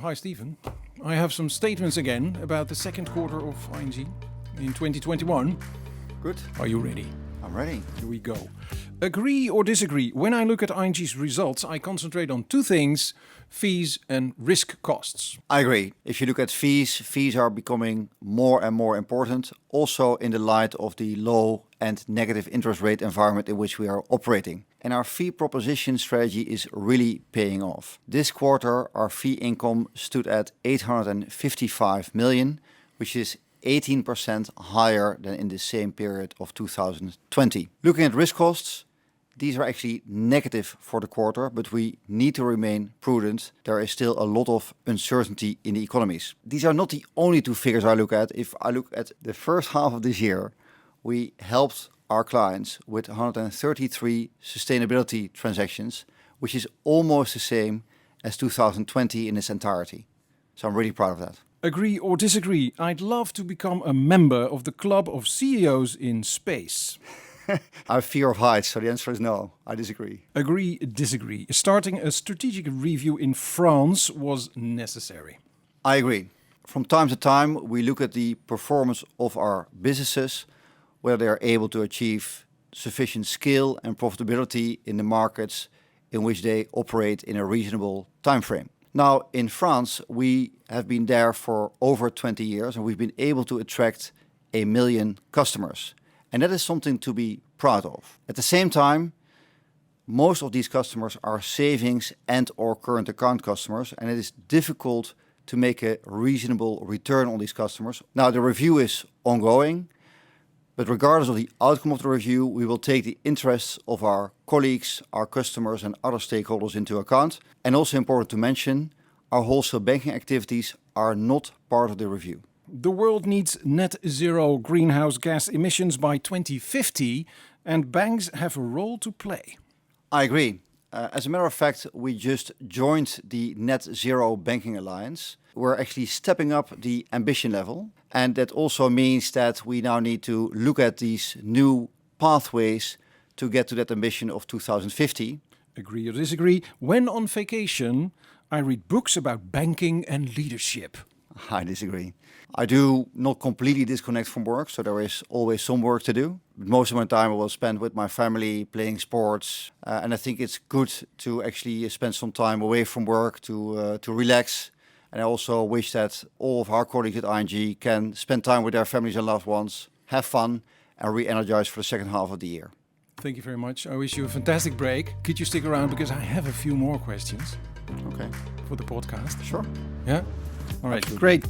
Hi, Steven. I have some statements again about the second quarter of ING in 2021. Good. Are you ready? I'm ready. Here we go. Agree or disagree? When I look at ING's results, I concentrate on two things: fees and risk costs. I agree. If you look at fees are becoming more and more important, also in the light of the low and negative interest rate environment in which we are operating. And our fee proposition strategy is really paying off. This quarter, our fee income stood at 855 million, which is 18% higher than in the same period of 2020. Looking at risk costs, these are actually negative for the quarter, but we need to remain prudent. There is still a lot of uncertainty in the economies. These are not the only two figures I look at. If I look at the first half of this year, we helped our clients with 133 sustainability transactions, which is almost the same as 2020 in its entirety. So I'm really proud of that. Agree or disagree? I'd love to become a member of the club of CEOs in space. I have fear of heights, so the answer is no. I disagree. Agree, disagree? Starting a strategic review in France was necessary. I agree. From time to time, we look at the performance of our businesses, whether they are able to achieve sufficient scale and profitability in the markets in which they operate in a reasonable time frame. Now, in France, we have been there for over 20 years and we've been able to attract 1 million customers. And that is something to be proud of. At the same time, most of these customers are savings and or current account customers, and it is difficult to make a reasonable return on these customers. Now, the review is ongoing, but regardless of the outcome of the review, we will take the interests of our colleagues, our customers and other stakeholders into account. And also important to mention, our wholesale banking activities are not part of the review. The world needs net zero greenhouse gas emissions by 2050, and banks have a role to play. I agree. As a matter of fact, we just joined the Net Zero Banking Alliance. We're actually stepping up the ambition level. And that also means that we now need to look at these new pathways to get to that ambition of 2050. Agree or disagree? When on vacation, I read books about banking and leadership. I disagree. I do not completely disconnect from work, so there is always some work to do. Most of my time I will spend with my family, playing sports. And I think it's good to actually spend some time away from work to relax. And I also wish that all of our colleagues at ING can spend time with their families and loved ones, have fun, and re-energize for the second half of the year. Thank you very much. I wish you a fantastic break. Could you stick around because I have a few more questions? Okay. For the podcast. Sure. Yeah? All right, Absolutely. great.